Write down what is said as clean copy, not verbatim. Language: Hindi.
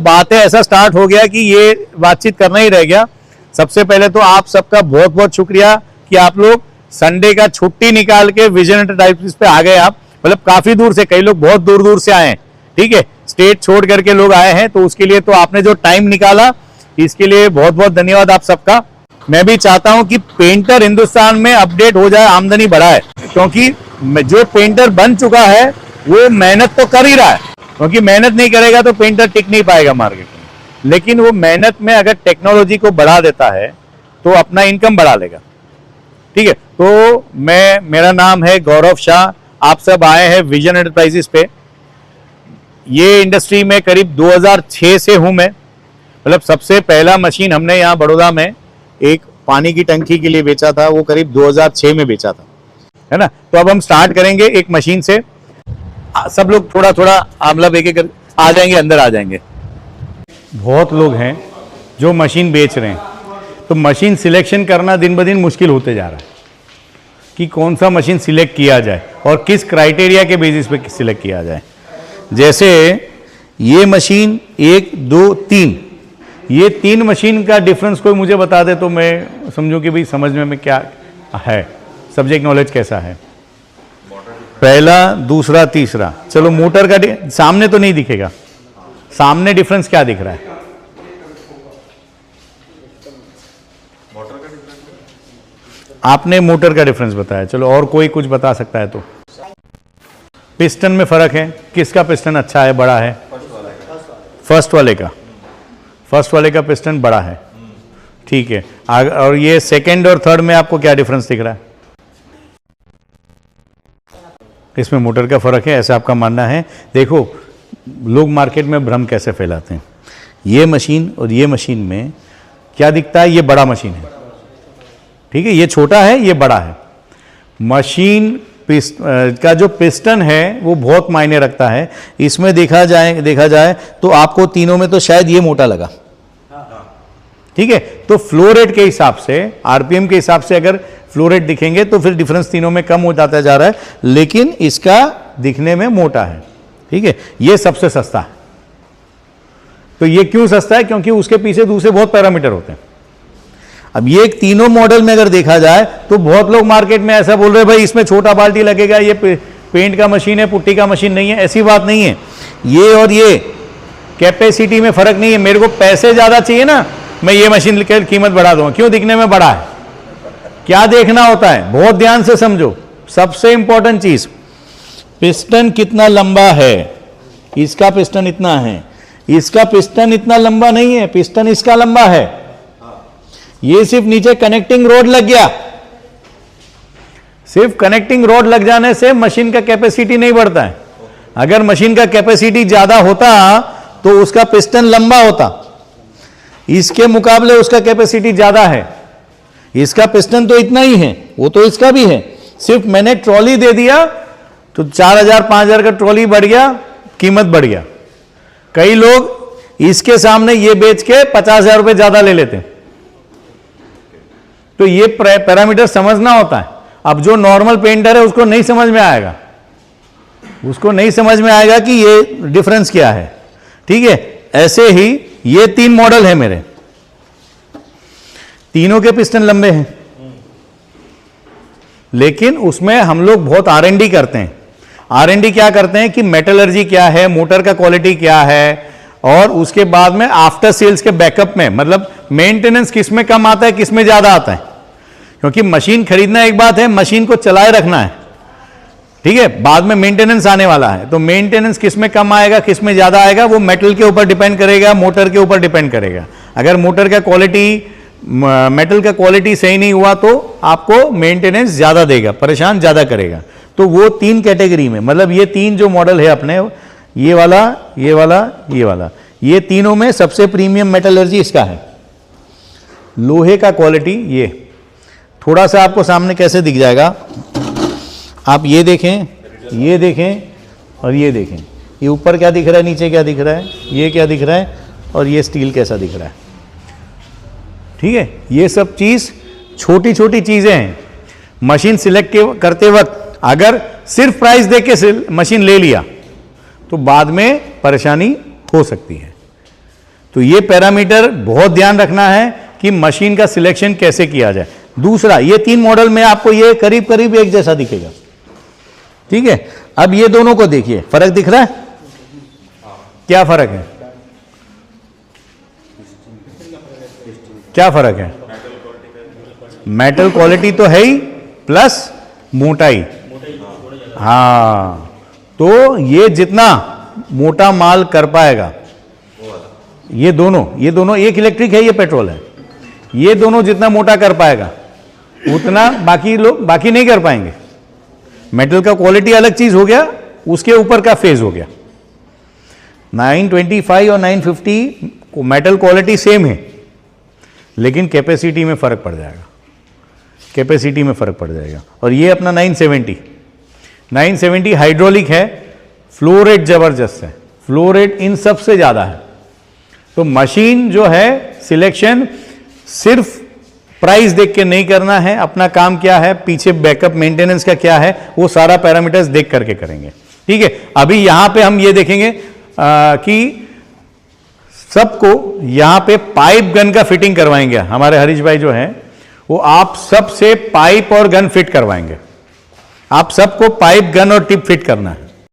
बात है ऐसा स्टार्ट हो गया कि ये बातचीत करना ही रह गया। सबसे पहले तो आप सबका बहुत बहुत शुक्रिया कि आप लोग संडे का छुट्टी निकाल के विजन एंटरप्राइजेस पे आ गए। आप मतलब काफी दूर से, कई लोग बहुत दूर दूर से आए हैं, ठीक है, स्टेट छोड़ करके लोग आए हैं, तो उसके लिए तो आपने जो टाइम निकाला इसके लिए बहुत बहुत धन्यवाद आप सबका। मैं भी चाहता हूं कि पेंटर हिंदुस्तान में अपडेट हो जाए, आमदनी बढ़ाए, क्योंकि जो पेंटर बन चुका है वो मेहनत तो कर ही रहा है, क्योंकि मेहनत नहीं करेगा तो पेंटर टिक नहीं पाएगा मार्केट में। लेकिन वो मेहनत में अगर टेक्नोलॉजी को बढ़ा देता है तो अपना इनकम बढ़ा लेगा, ठीक है। तो मेरा नाम है गौरव शाह, आप सब आए हैं विजन एंटरप्राइजेस पे। ये इंडस्ट्री में करीब 2006 से हूं मैं। मतलब सबसे पहला मशीन हमने यहाँ बड़ौदा में एक पानी की टंकी के लिए बेचा था, वो करीब 2006 में बेचा था, है ना। तो अब हम स्टार्ट करेंगे एक मशीन से। सब लोग थोड़ा थोड़ा मतलब एक एक आ जाएंगे, अंदर आ जाएंगे। बहुत लोग हैं जो मशीन बेच रहे हैं, तो मशीन सिलेक्शन करना दिन ब दिन मुश्किल होते जा रहा है कि कौन सा मशीन सिलेक्ट किया जाए और किस क्राइटेरिया के बेसिस पे सिलेक्ट किया जाए। जैसे ये मशीन 1, 2, 3, ये 3 मशीन का डिफरेंस कोई मुझे बता दे तो मैं समझूं कि भाई समझने में क्या है, सब्जेक्ट नॉलेज कैसा है। पहला, दूसरा, तीसरा, चलो मोटर का सामने तो नहीं दिखेगा, सामने डिफरेंस क्या दिख रहा है? आपने मोटर का डिफरेंस बताया, चलो और कोई कुछ बता सकता है तो? पिस्टन में फर्क है, किसका पिस्टन अच्छा है, बड़ा है? फर्स्ट वाले का, फर्स्ट वाले का पिस्टन बड़ा है, ठीक है। और ये सेकंड और थर्ड में आपको क्या डिफरेंस दिख रहा है? इसमें मोटर का फर्क है, ऐसा आपका मानना है। देखो लोग मार्केट में भ्रम कैसे फैलाते हैं। ये मशीन और ये मशीन में क्या दिखता है? ये बड़ा मशीन है, ठीक है, ये छोटा है, ये बड़ा है। मशीन का जो पिस्टन है वो बहुत मायने रखता है। इसमें देखा जाए तो आपको तीनों में तो शायद ये मोटा लगा, ठीक है। तो फ्लो रेट के हिसाब से, आरपीएम के हिसाब से अगर फ्लो रेट दिखेंगे तो फिर डिफरेंस तीनों में कम हो जाता जा रहा है, लेकिन इसका दिखने में मोटा है, ठीक है। ये सबसे सस्ता है। तो ये क्यों सस्ता है? क्योंकि उसके पीछे दूसरे बहुत पैरामीटर होते हैं। अब ये तीनों मॉडल में अगर देखा जाए तो बहुत लोग मार्केट में ऐसा बोल रहे हैं भाई इसमें छोटा बाल्टी लगेगा, ये पेंट का मशीन है, पुट्टी का मशीन नहीं है। ऐसी बात नहीं है। ये और ये कैपेसिटी में फर्क नहीं है। मेरे को पैसे ज्यादा चाहिए ना, मैं ये मशीन की कीमत बढ़ा दूंगा, क्यों? दिखने में बड़ा है। क्या देखना होता है? बहुत ध्यान से समझो। सबसे इंपॉर्टेंट चीज, पिस्टन कितना लंबा है। इसका पिस्टन इतना है, इसका पिस्टन इतना लंबा नहीं है, पिस्टन इसका लंबा है। ये सिर्फ नीचे कनेक्टिंग रोड लग गया। सिर्फ कनेक्टिंग रोड लग जाने से मशीन का कैपेसिटी नहीं बढ़ता है। अगर मशीन का कैपेसिटी ज्यादा होता तो उसका पिस्टन लंबा होता। इसके मुकाबले उसका कैपेसिटी ज्यादा है। इसका पिस्टन तो इतना ही है, वो तो इसका भी है। सिर्फ मैंने ट्रॉली दे दिया तो 4000 5000 का ट्रॉली बढ़ गया, कीमत बढ़ गया। कई लोग इसके सामने ये बेच के 50,000 रुपए ज्यादा ले लेते हैं। तो ये पैरामीटर समझना होता है। अब जो नॉर्मल पेंटर है उसको नहीं समझ में आएगा, उसको नहीं समझ में आएगा कि ये डिफरेंस क्या है, ठीक है। ऐसे ही ये 3 मॉडल है मेरे, तीनों के पिस्टन लंबे हैं, लेकिन उसमें हम लोग बहुत R&D करते हैं। R&D क्या करते हैं कि मेटलर्जी क्या है, मोटर का क्वालिटी क्या है, और उसके बाद में आफ्टर सेल्स के बैकअप में, मतलब मेंटेनेंस किस में कम आता है, किस में ज्यादा आता है। क्योंकि मशीन खरीदना एक बात है, मशीन को चलाए रखना है, ठीक है। बाद में मेंटेनेंस आने वाला है, तो मेंटेनेंस किस में कम आएगा, किस में ज्यादा आएगा, वो मेटल के ऊपर डिपेंड करेगा, मोटर के ऊपर डिपेंड करेगा। अगर मोटर का क्वालिटी, मेटल का क्वालिटी सही नहीं हुआ तो आपको मेंटेनेंस ज्यादा देगा, परेशान ज्यादा करेगा। तो वो 3 कैटेगरी में, मतलब ये 3 जो मॉडल है अपने, ये वाला, ये वाला, ये वाला, ये तीनों में सबसे प्रीमियम मेटलर्जी इसका है। लोहे का क्वालिटी ये थोड़ा सा आपको सामने कैसे दिख जाएगा, आप ये देखें, ये देखें और ये देखें। ये ऊपर क्या दिख रहा है, नीचे क्या दिख रहा है, ये क्या दिख रहा है, और ये स्टील कैसा दिख रहा है, ठीक है। ये सब चीज छोटी छोटी चीजें हैं। मशीन सिलेक्ट करते वक्त अगर सिर्फ प्राइस देख के मशीन ले लिया तो बाद में परेशानी हो सकती है, तो ये पैरामीटर बहुत ध्यान रखना है कि मशीन का सिलेक्शन कैसे किया जाए। दूसरा, ये 3 मॉडल में आपको ये करीब करीब एक जैसा दिखेगा, ठीक है। अब ये दोनों को देखिए, फर्क दिख रहा है? क्या फर्क है? क्या फर्क है? मेटल क्वालिटी तो है ही, प्लस मोटाई। हाँ, तो ये जितना मोटा माल कर पाएगा, ये दोनों एक इलेक्ट्रिक है, ये पेट्रोल है, ये दोनों जितना मोटा कर पाएगा उतना बाकी नहीं कर पाएंगे। मेटल का क्वालिटी अलग चीज हो गया, उसके ऊपर का फेज हो गया। 925 और 950 मेटल क्वालिटी सेम है, लेकिन कैपेसिटी में फर्क पड़ जाएगा, कैपेसिटी में फर्क पड़ जाएगा। और ये अपना 970 हाइड्रोलिक है, फ्लो रेट जबरदस्त है, फ्लो रेट इन सबसे ज्यादा है। तो मशीन जो है सिलेक्शन सिर्फ प्राइस देख के नहीं करना है, अपना काम क्या है, पीछे बैकअप मेंटेनेंस का क्या है, वो सारा पैरामीटर्स देख करके करेंगे, ठीक है। अभी यहां पे हम ये देखेंगे कि सबको यहां पे पाइप गन का फिटिंग करवाएंगे। हमारे हरीश भाई जो है वो आप सबसे पाइप और गन फिट करवाएंगे। आप सबको पाइप, गन और टिप फिट करना है।